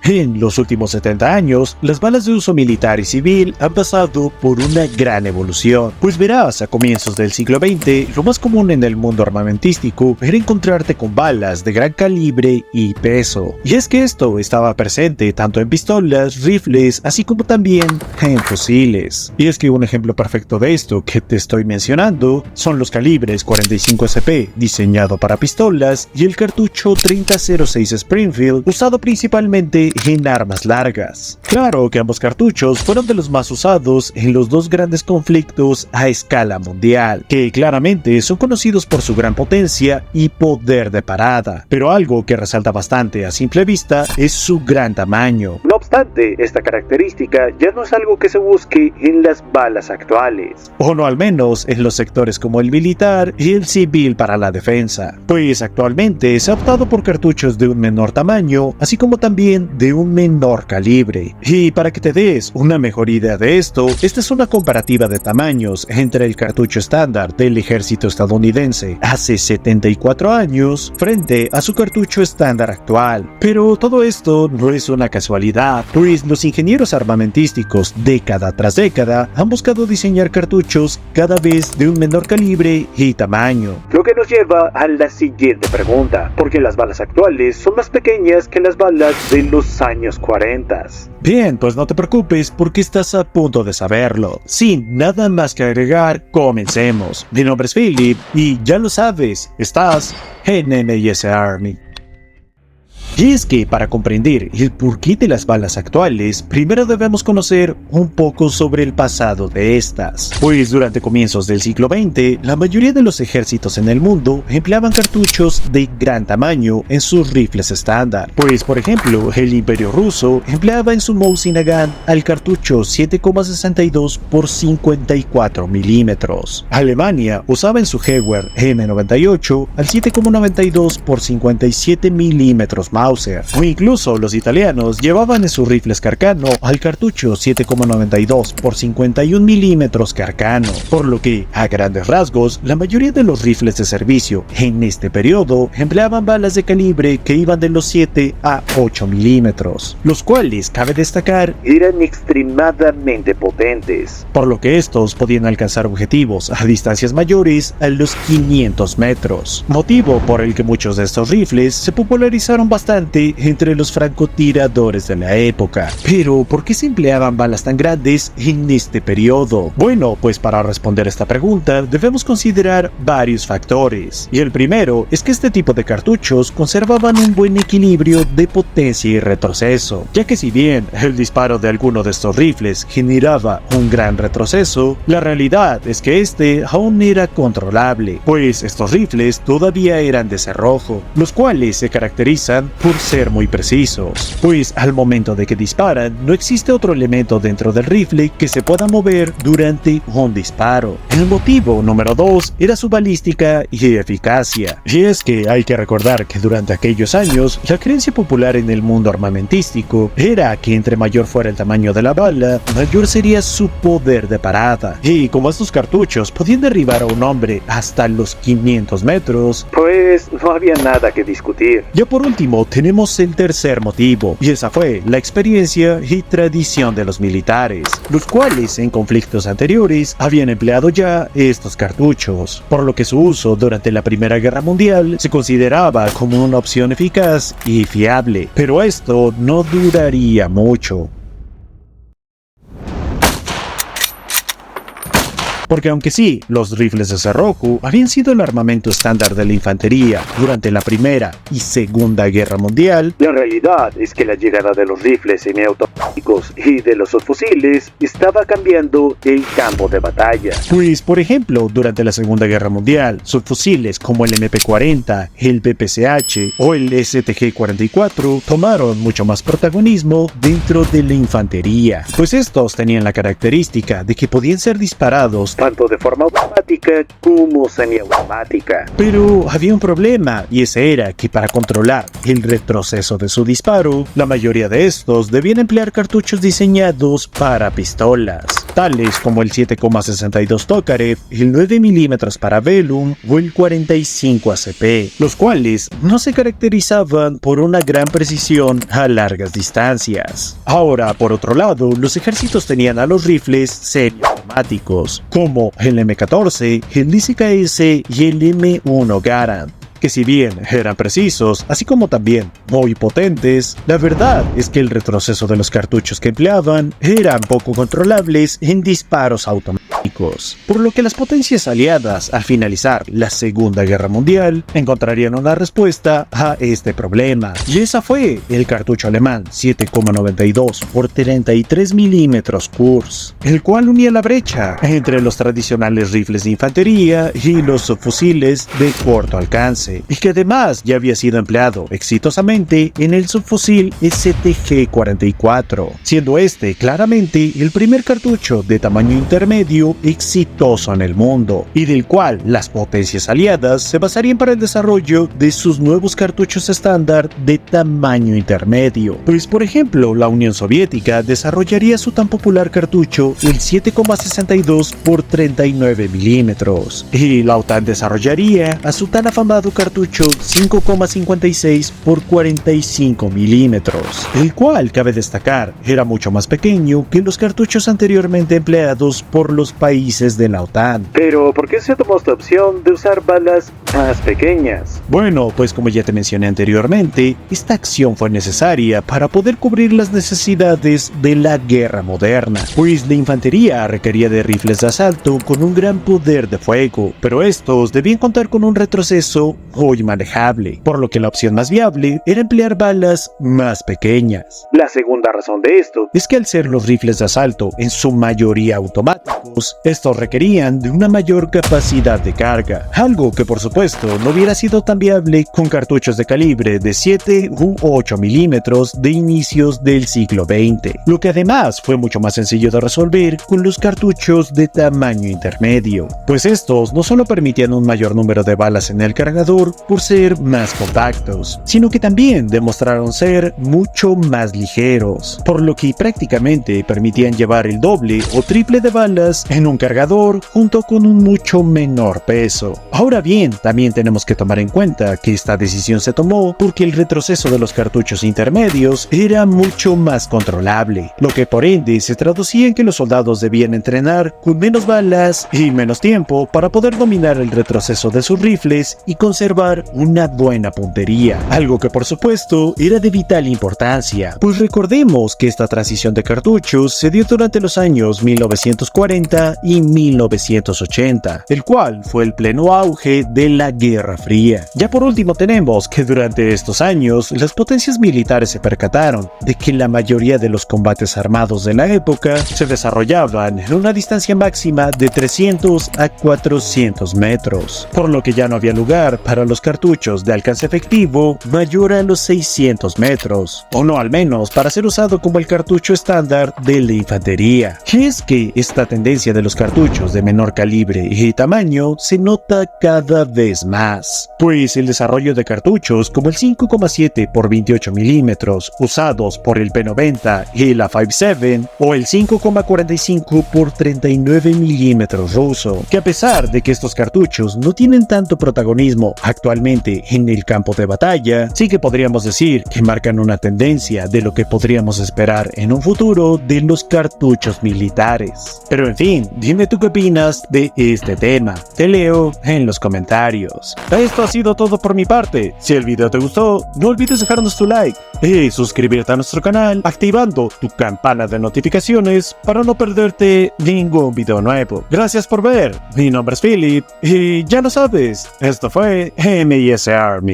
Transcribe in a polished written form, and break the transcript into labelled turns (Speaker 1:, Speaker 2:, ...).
Speaker 1: En los últimos 70 años, las balas de uso militar y civil han pasado por una gran evolución. Pues verás, a comienzos del siglo XX, lo más común en el mundo armamentístico era encontrarte con balas de gran calibre y peso. Y es que esto estaba presente tanto en pistolas, rifles, así como también en fusiles. Y es que un ejemplo perfecto de esto que te estoy mencionando son los calibres 45 SP, diseñado para pistolas, y el cartucho 3006 Springfield, usado principalmente en armas largas. Claro que ambos cartuchos fueron de los más usados en los dos grandes conflictos a escala mundial, que claramente son conocidos por su gran potencia y poder de parada, pero algo que resalta bastante a simple vista es su gran tamaño. No obstante, esta característica ya no es algo que se busque en las balas actuales, o no al menos en los sectores como el militar y el civil para la defensa, pues actualmente se ha optado por cartuchos de un menor tamaño, así como también de un menor calibre. Y para que te des una mejor idea de esto, esta es una comparativa de tamaños entre el cartucho estándar del ejército estadounidense hace 74 años frente a su cartucho estándar actual. Pero todo esto no es una casualidad, pues los ingenieros armamentísticos década tras década han buscado diseñar cartuchos cada vez de un menor calibre y tamaño. Lo que nos lleva a la siguiente pregunta: ¿por qué las balas actuales son más pequeñas que las balas de los años 40? Bien, pues no te preocupes porque estás a punto de saberlo. Sin nada más que agregar, comencemos. Mi nombre es Philip y ya lo sabes, estás en NIS Army. Y es que para comprender el porqué de las balas actuales, primero debemos conocer un poco sobre el pasado de estas. Pues durante comienzos del siglo XX, la mayoría de los ejércitos en el mundo empleaban cartuchos de gran tamaño en sus rifles estándar. Pues por ejemplo, el Imperio Ruso empleaba en su Mosin Nagant al cartucho 7,62 x 54 milímetros. Alemania usaba en su Gewehr M98 al 7,92 x 57 milímetros Mauser, o incluso los italianos llevaban en sus rifles Carcano al cartucho 7,92 x 51 milímetros Carcano, por lo que, a grandes rasgos, la mayoría de los rifles de servicio en este periodo empleaban balas de calibre que iban de los 7 a 8 milímetros, los cuales, cabe destacar, eran extremadamente potentes, por lo que estos podían alcanzar objetivos a distancias mayores a los 500 metros, motivo por el que muchos de estos rifles se popularizaron bastante entre los francotiradores de la época. Pero, ¿por qué se empleaban balas tan grandes en este periodo? Bueno, pues para responder esta pregunta debemos considerar varios factores, y el primero es que este tipo de cartuchos conservaban un buen equilibrio de potencia y retroceso, ya que si bien el disparo de alguno de estos rifles generaba un gran retroceso, la realidad es que este aún era controlable, pues estos rifles todavía eran de cerrojo, los cuales se caracterizan por ser muy precisos, pues al momento de que disparan no existe otro elemento dentro del rifle que se pueda mover durante un disparo. El motivo número 2 era su balística y eficacia, y es que hay que recordar que durante aquellos años la creencia popular en el mundo armamentístico era que entre mayor fuera el tamaño de la bala, mayor sería su poder de parada, y como estos cartuchos podían derribar a un hombre hasta los 500 metros, pues no había nada que discutir. Ya por último tenemos el tercer motivo, y esa fue la experiencia y tradición de los militares, los cuales en conflictos anteriores habían empleado ya estos cartuchos, por lo que su uso durante la Primera Guerra Mundial se consideraba como una opción eficaz y fiable, pero esto no duraría mucho. Porque aunque sí, los rifles de cerrojo habían sido el armamento estándar de la infantería durante la Primera y Segunda Guerra Mundial, la realidad es que la llegada de los rifles semiautomáticos y de los subfusiles estaba cambiando el campo de batalla. Pues, por ejemplo, durante la Segunda Guerra Mundial, subfusiles como el MP-40, el PPCH o el STG-44 tomaron mucho más protagonismo dentro de la infantería, pues estos tenían la característica de que podían ser disparados cartuchos, tanto de forma automática como semiautomática. Pero había un problema, y ese era que para controlar el retroceso de su disparo, la mayoría de estos debían emplear cartuchos diseñados para pistolas, tales como el 7,62 Tokarev, el 9 mm Parabellum o el 45 ACP, los cuales no se caracterizaban por una gran precisión a largas distancias. Ahora, por otro lado, los ejércitos tenían a los rifles semiautomáticos, como el M14, el DCKS y el M1 Garand, que si bien eran precisos, así como también muy potentes, la verdad es que el retroceso de los cartuchos que empleaban eran poco controlables en disparos automáticos, por lo que las potencias aliadas, al finalizar la Segunda Guerra Mundial, encontrarían una respuesta a este problema, y esa fue el cartucho alemán 7,92 por 33 mm Kurz, el cual unía la brecha entre los tradicionales rifles de infantería y los subfusiles de corto alcance, y que además ya había sido empleado exitosamente en el subfusil STG-44, siendo este claramente el primer cartucho de tamaño intermedio exitoso en el mundo, y del cual las potencias aliadas se basarían para el desarrollo de sus nuevos cartuchos estándar de tamaño intermedio. Pues por ejemplo, la Unión Soviética desarrollaría su tan popular cartucho el 7,62 por 39 mm, y la OTAN desarrollaría a su tan afamado cartucho 5,56 por 45 mm, el cual, cabe destacar, era mucho más pequeño que los cartuchos anteriormente empleados por los países de la OTAN. Pero, ¿por qué se tomó esta opción de usar balas más pequeñas? Bueno, pues como ya te mencioné anteriormente, esta acción fue necesaria para poder cubrir las necesidades de la guerra moderna, pues la infantería requería de rifles de asalto con un gran poder de fuego, pero estos debían contar con un retroceso muy manejable, por lo que la opción más viable era emplear balas más pequeñas. La segunda razón de esto es que al ser los rifles de asalto en su mayoría automáticos, estos requerían de una mayor capacidad de carga, algo que por supuesto no hubiera sido tan viable con cartuchos de calibre de 7 u 8 milímetros de inicios del siglo XX, lo que además fue mucho más sencillo de resolver con los cartuchos de tamaño intermedio, pues estos no solo permitían un mayor número de balas en el cargador por ser más compactos, sino que también demostraron ser mucho más ligeros, por lo que prácticamente permitían llevar el doble o triple de balas en un cargador junto con un mucho menor peso. Ahora bien, también tenemos que tomar en cuenta que esta decisión se tomó porque el retroceso de los cartuchos intermedios era mucho más controlable, lo que por ende se traducía en que los soldados debían entrenar con menos balas y menos tiempo para poder dominar el retroceso de sus rifles y conservar una buena puntería, algo que por supuesto era de vital importancia, pues recordemos que esta transición de cartuchos se dio durante los años 1940 y 1980, el cual fue el pleno auge de la Guerra Fría. Ya por último tenemos que durante estos años las potencias militares se percataron de que la mayoría de los combates armados de la época se desarrollaban en una distancia máxima de 300 a 400 metros, por lo que ya no había lugar para los cartuchos de alcance efectivo mayor a los 600 metros, o no al menos para ser usado como el cartucho estándar de la infantería. Y es que esta tendencia de los cartuchos de menor calibre y tamaño se nota cada vez más, pues el desarrollo de cartuchos como el 5,7 por 28 milímetros usados por el P90 y la 5.7 o el 5,45 por 39 milímetros ruso, que a pesar de que estos cartuchos no tienen tanto protagonismo actualmente en el campo de batalla, sí que podríamos decir que marcan una tendencia de lo que podríamos esperar en un futuro de los cartuchos militares. Pero en fin, dime tú qué opinas de este tema, te leo en los comentarios. Esto ha sido todo por mi parte. Si el video te gustó, no olvides dejarnos tu like y suscribirte a nuestro canal activando tu campana de notificaciones para no perderte ningún video nuevo. Gracias por ver, mi nombre es Philip y ya lo sabes, esto fue MIS Army.